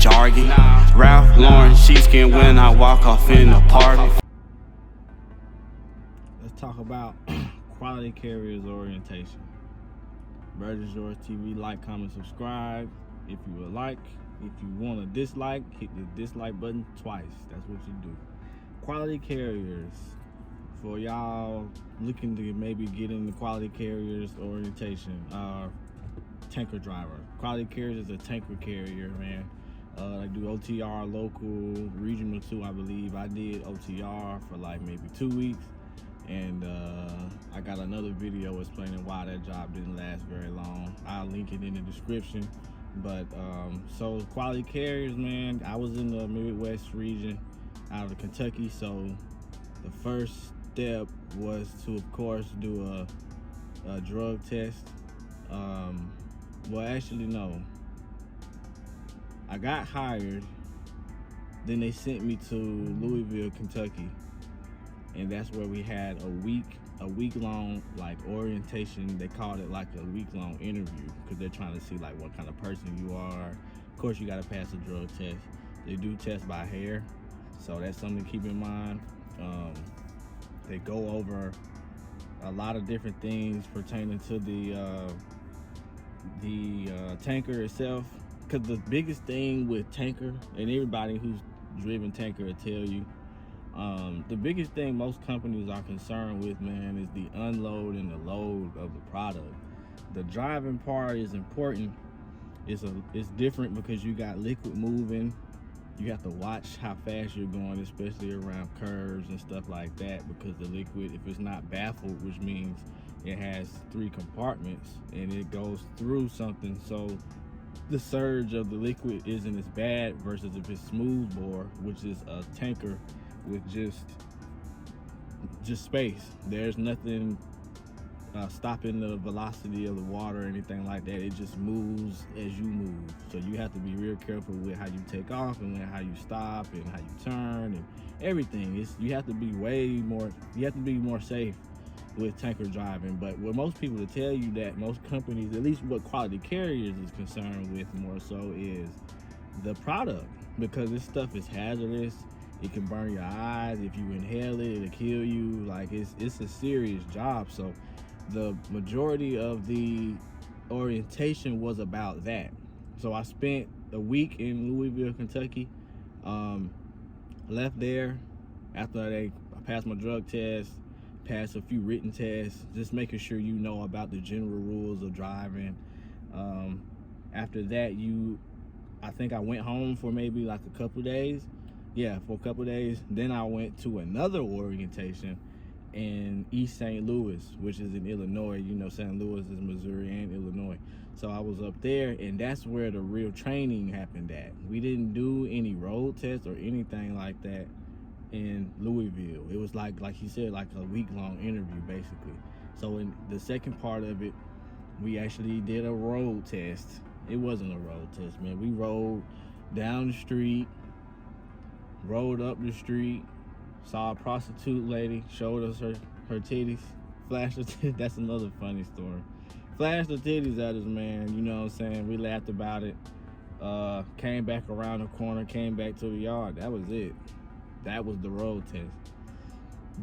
jargon. Ralph Lauren sheepskin when I walk off in the park. Let's talk about quality carriers orientation. Byrd is yours TV. Like, comment, subscribe if you would like. If you want to dislike, hit the dislike button twice. That's what you do. Quality carriers. For y'all looking to maybe get into quality carriers orientation, tanker driver. Quality carriers is a tanker carrier, man. I do OTR, local, regional too, I believe. I did OTR for like maybe 2 weeks, and I got another video explaining why that job didn't last very long. I'll link it in the description. But so quality carriers, man, I was in the Midwest region out of Kentucky, so the first step was to, of course, do a drug test. Well, actually, no. I got hired, then they sent me to Louisville, Kentucky, and that's where we had a week-long like orientation. They called it like a week-long interview because they're trying to see like what kind of person you are. Of course, you got to pass a drug test. They do test by hair, so that's something to keep in mind. They go over a lot of different things pertaining to the tanker itself. Because the biggest thing with tanker, and everybody who's driven tanker will tell you, the biggest thing most companies are concerned with, man, is the unload and the load of the product. The driving part is important. It's different because you got liquid moving. You have to watch how fast you're going, especially around curves and stuff like that, because the liquid, if it's not baffled, which means it has 3 compartments and it goes through something, so the surge of the liquid isn't as bad versus if it's smooth bore, which is a tanker with just space. There's nothing stopping the velocity of the water or anything like that. It just moves as you move. So you have to be real careful with how you take off and how you stop and how you turn and everything. You have to be more safe with tanker driving. But what most people will tell you, that most companies, at least what quality carriers is concerned with more so, is the product, because this stuff is hazardous. It can burn your eyes. If you inhale it, it'll kill you. Like, it's a serious job. So the majority of the orientation was about that. So I spent a week in Louisville, Kentucky. Left there after I passed my drug test, passed a few written tests, just making sure you know about the general rules of driving. After that, I think I went home for maybe like a couple days. Yeah, for a couple days. Then I went to another orientation in East St. Louis, which is in Illinois. You know, St. Louis is Missouri and Illinois. So I was up there, and that's where the real training happened at. We didn't do any road tests or anything like that in Louisville. It was like he said, like a week-long interview, basically. So in the second part of it, we actually did a road test. It wasn't a road test, man. We rode down the street, rode up the street, saw a prostitute lady, showed us her titties, flashed her titties. That's another funny story. Flashed the titties at us, man. You know what I'm saying? We laughed about it. Came back around the corner, came back to the yard. That was it. That was the road test.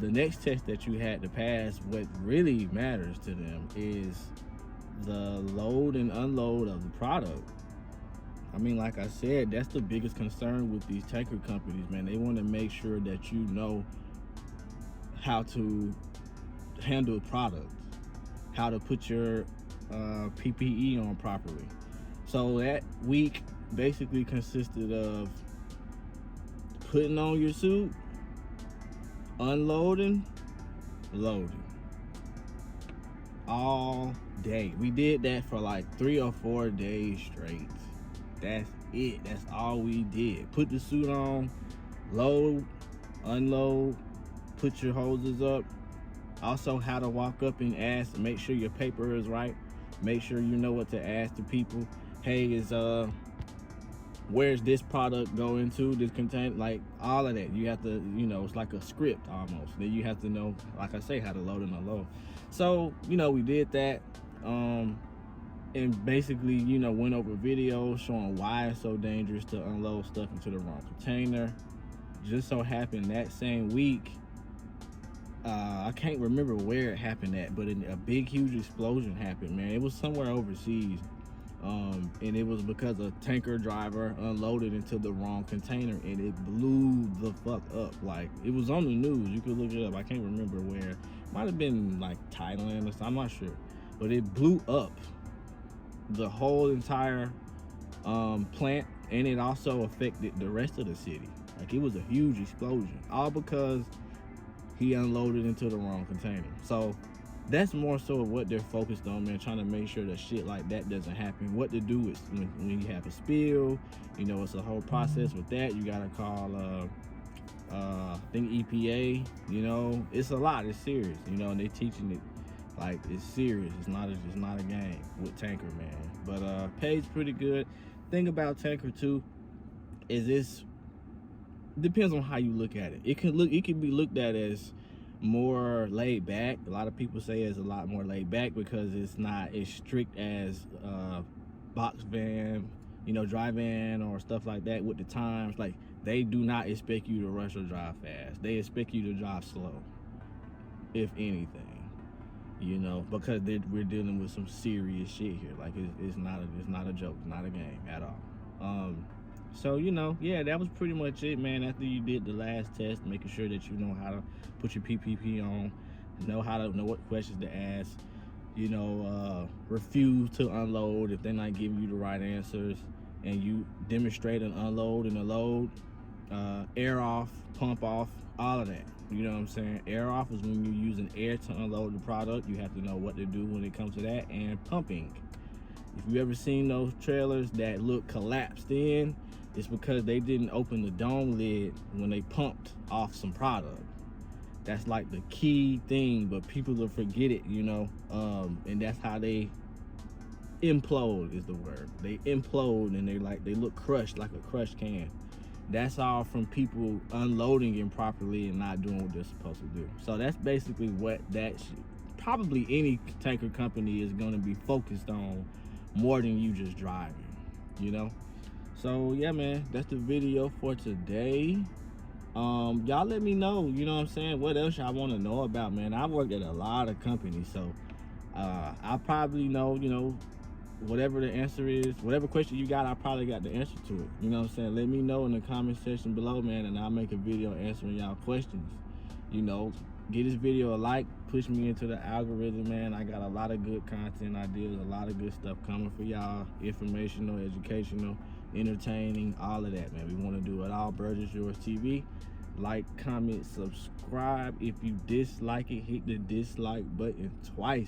The next test that you had to pass, what really matters to them, is the load and unload of the product. I mean, like I said, that's the biggest concern with these tanker companies, man. They want to make sure that you know how to handle products, how to put your PPE on properly. So that week basically consisted of putting on your suit, unloading, loading. All day. We did that for like 3 or 4 days straight. That's it. That's all we did. Put the suit on, load, unload, put your hoses up. Also, how to walk up and ask, make sure your paper is right. Make sure you know what to ask the people. Hey, where's this product going to? This contain, like all of that. You have to, it's like a script almost. Then you have to know, like I say, how to load and unload. So, we did that. and basically, you know, went over videos showing why it's so dangerous to unload stuff into the wrong container. Just so happened that same week, I can't remember where it happened at, but a big, huge explosion happened, man. It was somewhere overseas. And it was because a tanker driver unloaded into the wrong container, and it blew the fuck up. Like, it was on the news. You could look it up. I can't remember where. Might have been like Thailand or something. I'm not sure. But it blew up the whole entire plant, and it also affected the rest of the city. Like, it was a huge explosion, all because he unloaded into the wrong container. So that's more so of what they're focused on, man, trying to make sure that shit like that doesn't happen. What to do is when you have a spill, you know, it's a whole process with that. You gotta call I think EPA, you know. It's a lot, it's serious, you know, and they teaching it like it's serious. It's not a game with tanker, man. But pays pretty good. Thing about tanker too is this depends on how you look at it. It can be looked at as more laid back. A lot of people say it's a lot more laid back because it's not as strict as box van, you know, dry van or stuff like that with the times. Like, they do not expect you to rush or drive fast. They expect you to drive slow, if anything, you know, because we're dealing with some serious shit here. Like, it's not a joke, it's not a game at all. So, you know, yeah, that was pretty much it, man. After you did the last test, making sure that you know how to put your PPP on, know what questions to ask, you know, refuse to unload if they're not giving you the right answers, and you demonstrate an unload and a load, air off, pump off, all of that. You know what I'm saying? Air off is when you're using air to unload the product. You have to know what to do when it comes to that. And pumping. If you ever seen those trailers that look collapsed in, it's because they didn't open the dome lid when they pumped off some product. That's like the key thing, but people will forget it, you know. And that's how they implode is the word. They implode, and they look crushed, like a crushed can. That's all from people unloading improperly and not doing what they're supposed to do. So that's basically what probably any tanker company is going to be focused on more than you just driving, you know. So yeah, man, that's the video for today. Y'all let me know, you know what I'm saying, what else y'all want to know about, man. I've worked at a lot of companies, so I probably know, you know, whatever the answer is, whatever question you got, I probably got the answer to it. You know what I'm saying? Let me know in the comment section below, man, and I'll make a video answering y'all questions. You know, give this video a like, push me into the algorithm, man. I got a lot of good content ideas, a lot of good stuff coming for y'all, informational, educational, entertaining, all of that, man. We want to do it all. Byrd is Yours TV. Like, comment, subscribe. If you dislike it, hit the dislike button twice.